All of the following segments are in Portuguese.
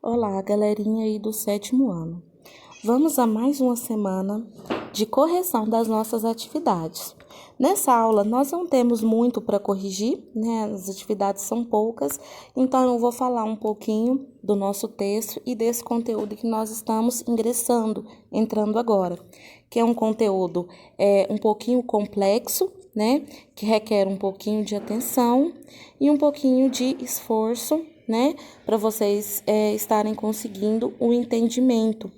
Olá, galerinha aí do 7º ano. Vamos a mais uma semana de correção das nossas atividades. Nessa aula, nós não temos muito para corrigir, né? As atividades são poucas, então eu vou falar um pouquinho do nosso texto e desse conteúdo que nós estamos entrando agora, que é um conteúdo um pouquinho complexo, né? Que requer um pouquinho de atenção e um pouquinho de esforço, né, para vocês estarem conseguindo o entendimento,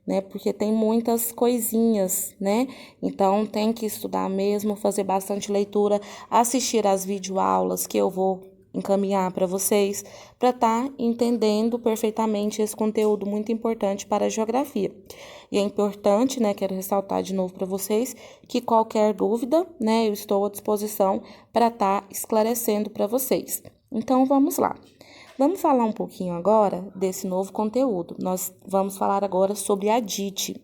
né, porque tem muitas coisinhas, né, então tem que estudar mesmo, fazer bastante leitura, assistir às videoaulas que eu vou encaminhar para vocês, para estar entendendo perfeitamente esse conteúdo muito importante para a geografia. E é importante, né, quero ressaltar de novo para vocês, que qualquer dúvida, né, eu estou à disposição para estar esclarecendo para vocês. Então, vamos lá. Vamos falar um pouquinho agora desse novo conteúdo. Nós vamos falar agora sobre a DIT.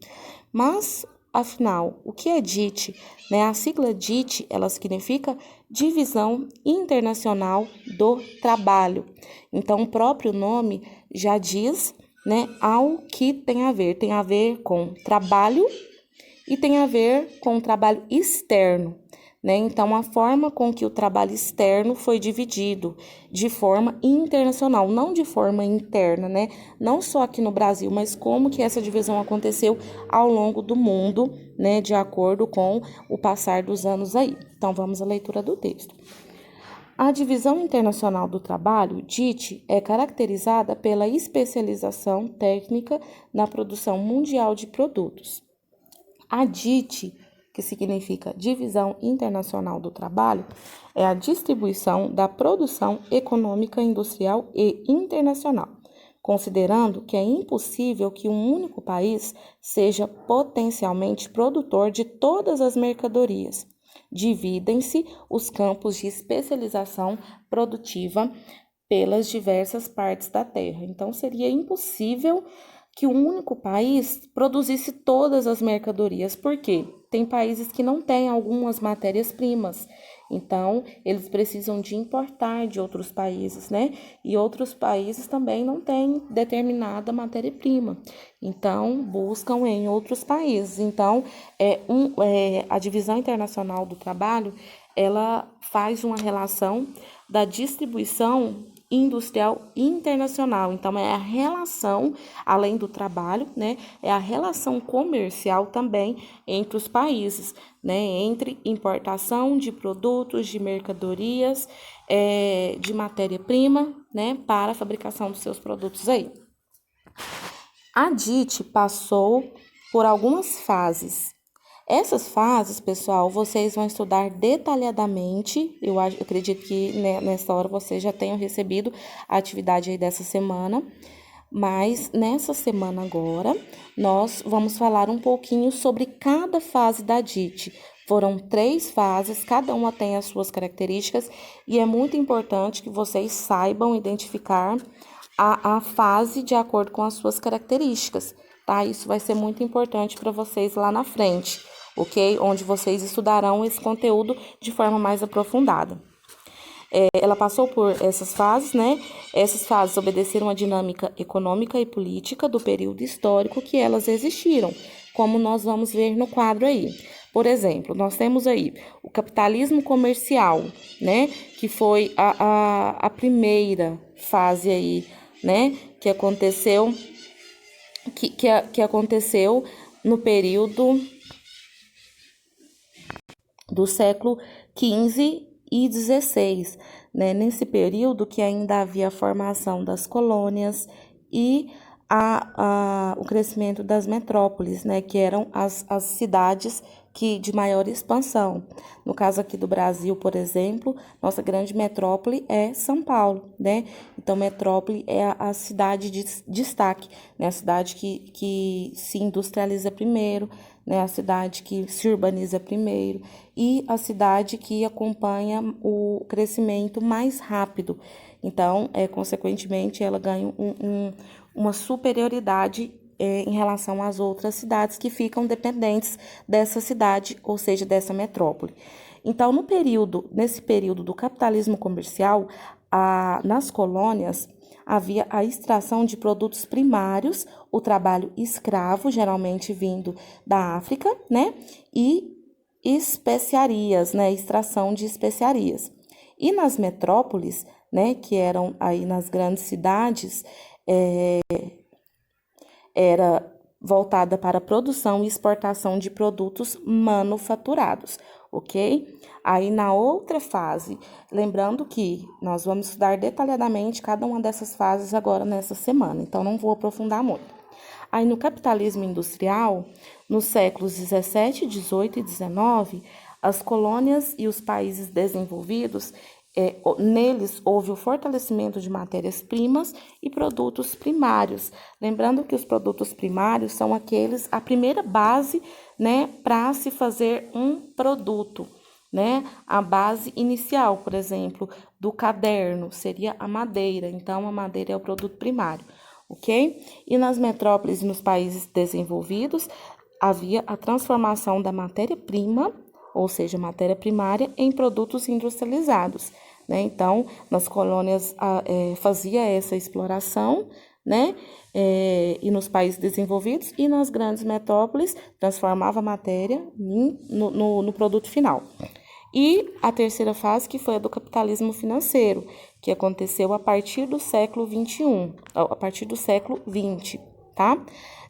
Mas, afinal, o que é DIT? Né? A sigla DIT, ela significa Divisão Internacional do Trabalho. Então, o próprio nome já diz, né, ao que tem a ver com trabalho e tem a ver com o trabalho externo, né? Então, a forma com que o trabalho externo foi dividido de forma internacional, não de forma interna, né? Não só aqui no Brasil, mas como que essa divisão aconteceu ao longo do mundo, né? De acordo com o passar dos anos aí. Então, vamos à leitura do texto. A Divisão Internacional do Trabalho, DIT, é caracterizada pela especialização técnica na produção mundial de produtos. A DIT, que significa Divisão Internacional do Trabalho, é a distribuição da produção econômica, industrial e internacional, considerando que é impossível que um único país seja potencialmente produtor de todas as mercadorias. Dividem-se os campos de especialização produtiva pelas diversas partes da Terra. Então, seria impossível que um único país produzisse todas as mercadorias. Por quê? Tem países que não têm algumas matérias-primas, então eles precisam de importar de outros países, né? E outros países também não têm determinada matéria-prima, então buscam em outros países. Então, a Divisão Internacional do Trabalho, ela faz uma relação da distribuição industrial internacional. Então, é a relação, além do trabalho, né, é a relação comercial também entre os países, né, entre importação de produtos, de mercadorias, de matéria-prima, né, para a fabricação dos seus produtos aí. A DIT passou por algumas fases. Essas fases, pessoal, vocês vão estudar detalhadamente. Eu acredito que nessa hora vocês já tenham recebido a atividade aí dessa semana. Mas nessa semana agora, nós vamos falar um pouquinho sobre cada fase da DIT. Foram 3 fases, cada uma tem as suas características e é muito importante que vocês saibam identificar a fase de acordo com as suas características, tá? Isso vai ser muito importante para vocês lá na frente, ok? Onde vocês estudarão esse conteúdo de forma mais aprofundada. Ela passou por essas fases, né? Essas fases obedeceram à dinâmica econômica e política do período histórico que elas existiram, como nós vamos ver no quadro aí. Por exemplo, nós temos aí o capitalismo comercial, né? Que foi a primeira fase aí, né? Que aconteceu, que aconteceu no período do século XV e XVI, né? Nesse período que ainda havia a formação das colônias e o crescimento das metrópoles, né? Que eram as cidades de maior expansão. No caso aqui do Brasil, por exemplo, nossa grande metrópole é São Paulo, né? Então, metrópole é a cidade de destaque, né? A cidade que se industrializa primeiro, né? A cidade que se urbaniza primeiro e a cidade que acompanha o crescimento mais rápido. Então, consequentemente, ela ganha uma superioridade em relação às outras cidades que ficam dependentes dessa cidade, ou seja, dessa metrópole. Então, nesse período do capitalismo comercial, nas colônias, havia a extração de produtos primários, o trabalho escravo, geralmente vindo da África, né? E especiarias, né? Extração de especiarias. E nas metrópoles, né? Que eram aí nas grandes cidades, era voltada para a produção e exportação de produtos manufaturados, ok? Aí na outra fase, lembrando que nós vamos estudar detalhadamente cada uma dessas fases agora nessa semana, então não vou aprofundar muito. Aí no capitalismo industrial, nos séculos 17, 18 e 19, as colônias e os países desenvolvidos neles houve o fortalecimento de matérias-primas e produtos primários. Lembrando que os produtos primários são a primeira base, né, para se fazer um produto, né? A base inicial, por exemplo, do caderno seria a madeira. Então, a madeira é o produto primário, ok? E nas metrópoles e nos países desenvolvidos, havia a transformação da matéria-prima, ou seja, matéria primária, em produtos industrializados, né? Então, nas colônias fazia essa exploração, né? E nos países desenvolvidos e nas grandes metrópoles transformava a matéria no produto final. E a terceira fase, que foi a do capitalismo financeiro, que aconteceu a partir do século XXI, a partir do século XX, tá?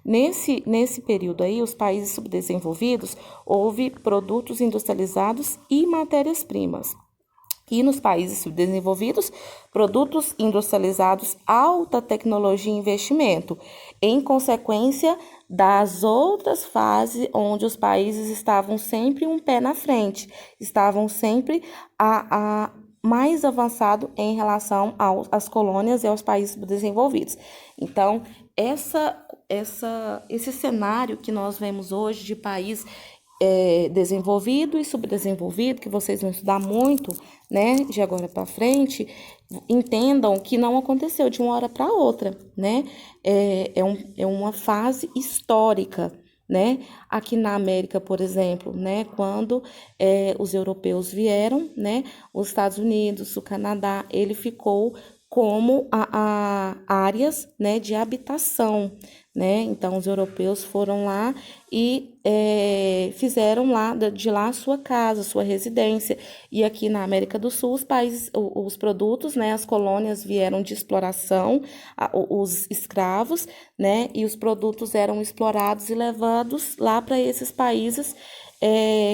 Nesse período aí, os países subdesenvolvidos, houve produtos industrializados e matérias-primas. E nos países subdesenvolvidos, produtos industrializados, alta tecnologia e investimento, em consequência das outras fases onde os países estavam sempre um pé na frente, estavam sempre mais avançado em relação às colônias e aos países subdesenvolvidos. Então, esse cenário que nós vemos hoje de país desenvolvido e subdesenvolvido, que vocês vão estudar muito, né, de agora para frente, entendam que não aconteceu de uma hora para outra, né? É uma fase histórica, né? Aqui na América, por exemplo, né, quando os europeus vieram, né, os Estados Unidos, o Canadá, ele ficou como áreas, né, de habitação, né? Então, os europeus foram lá e fizeram de lá a sua casa, sua residência. E aqui na América do Sul, os produtos, né, as colônias vieram de exploração, os escravos, né, e os produtos eram explorados e levados lá para esses países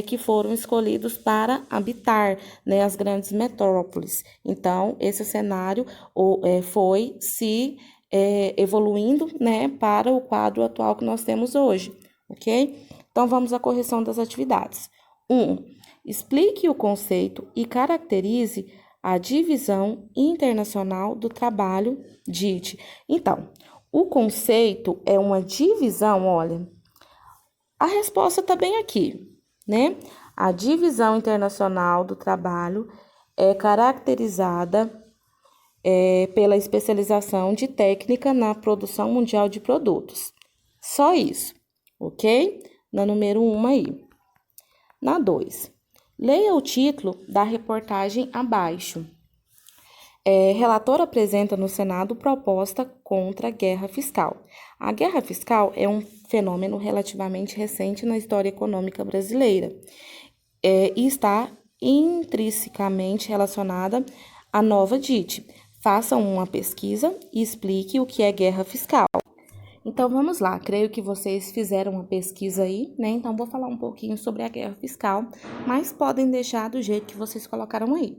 que foram escolhidos para habitar, né, as grandes metrópoles. Então, esse cenário foi se evoluindo, né, para o quadro atual que nós temos hoje, ok? Então, vamos à correção das atividades. 1. Explique o conceito e caracterize a divisão internacional do trabalho DIT. Então, o conceito é uma divisão, olha, a resposta está bem aqui, né? A divisão internacional do trabalho é caracterizada pela especialização de técnica na produção mundial de produtos. Só isso, ok? Na número 1 aí. Na 2, leia o título da reportagem abaixo. Relator apresenta no Senado proposta contra a guerra fiscal. A guerra fiscal é um fenômeno relativamente recente na história econômica brasileira e está intrinsecamente relacionada à nova DIT. Faça uma pesquisa e explique o que é guerra fiscal. Então, vamos lá. Creio que vocês fizeram uma pesquisa aí, né? Então, vou falar um pouquinho sobre a guerra fiscal, mas podem deixar do jeito que vocês colocaram aí.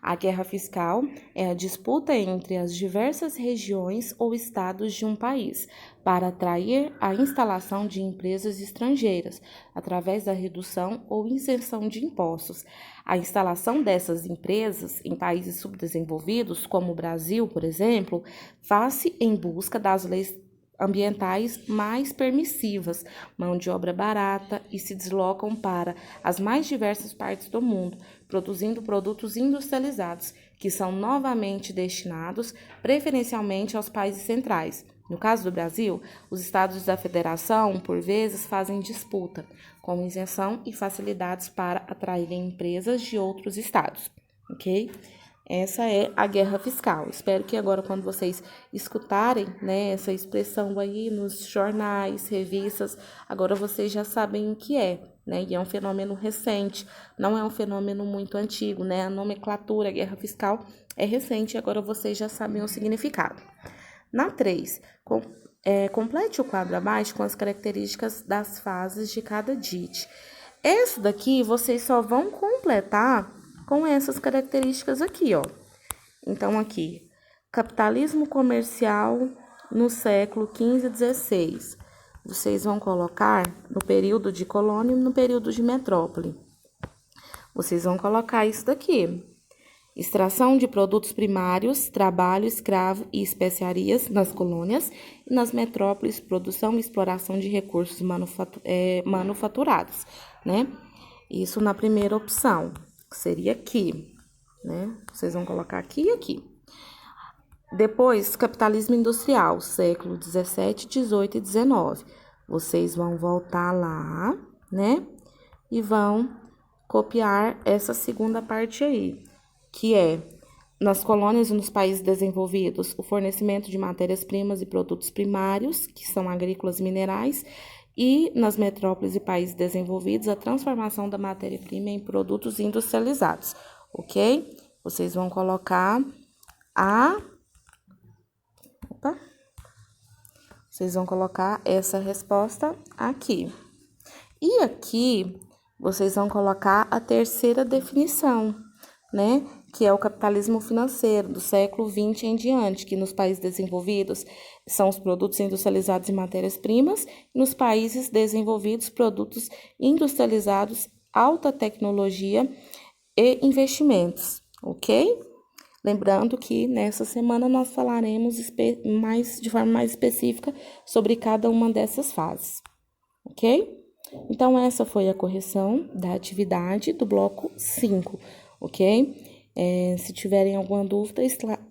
A guerra fiscal é a disputa entre as diversas regiões ou estados de um país para atrair a instalação de empresas estrangeiras através da redução ou isenção de impostos. A instalação dessas empresas em países subdesenvolvidos, como o Brasil, por exemplo, faz-se em busca das leis ambientais mais permissivas, mão de obra barata e se deslocam para as mais diversas partes do mundo, produzindo produtos industrializados, que são novamente destinados preferencialmente aos países centrais. No caso do Brasil, os estados da federação, por vezes, fazem disputa, com isenção e facilidades para atraírem empresas de outros estados, ok? Essa é a guerra fiscal. Espero que agora, quando vocês escutarem, né, essa expressão aí nos jornais, revistas, agora vocês já sabem o que é, né? E é um fenômeno recente, não é um fenômeno muito antigo, né? A nomenclatura guerra fiscal é recente, agora vocês já sabem o significado. Na 3, complete o quadro abaixo com as características das fases de cada DIT. Essa daqui vocês só vão completar com essas características aqui, ó. Então, aqui, capitalismo comercial no século XV e XVI. Vocês vão colocar no período de colônia e no período de metrópole. Vocês vão colocar isso daqui. Extração de produtos primários, trabalho escravo e especiarias nas colônias e nas metrópoles, produção e exploração de recursos manufaturados, né? Isso na primeira opção, que seria aqui, né? Vocês vão colocar aqui e aqui. Depois, capitalismo industrial, século 17, 18 e 19. Vocês vão voltar lá, né? E vão copiar essa segunda parte aí, que é, nas colônias e nos países desenvolvidos, o fornecimento de matérias-primas e produtos primários, que são agrícolas e minerais, e nas metrópoles e países desenvolvidos, a transformação da matéria-prima em produtos industrializados, ok? Vocês vão colocar Vocês vão colocar essa resposta aqui. E aqui, vocês vão colocar a terceira definição, né? Que é o capitalismo financeiro do século XX em diante, que nos países desenvolvidos são os produtos industrializados e matérias-primas, e nos países desenvolvidos, produtos industrializados, alta tecnologia e investimentos, ok? Lembrando que nessa semana nós falaremos de forma mais específica sobre cada uma dessas fases, ok? Então, essa foi a correção da atividade do bloco 5, ok? Se tiverem alguma dúvida,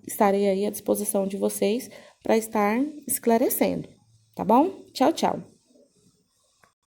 estarei aí à disposição de vocês para estar esclarecendo, tá bom? Tchau, tchau!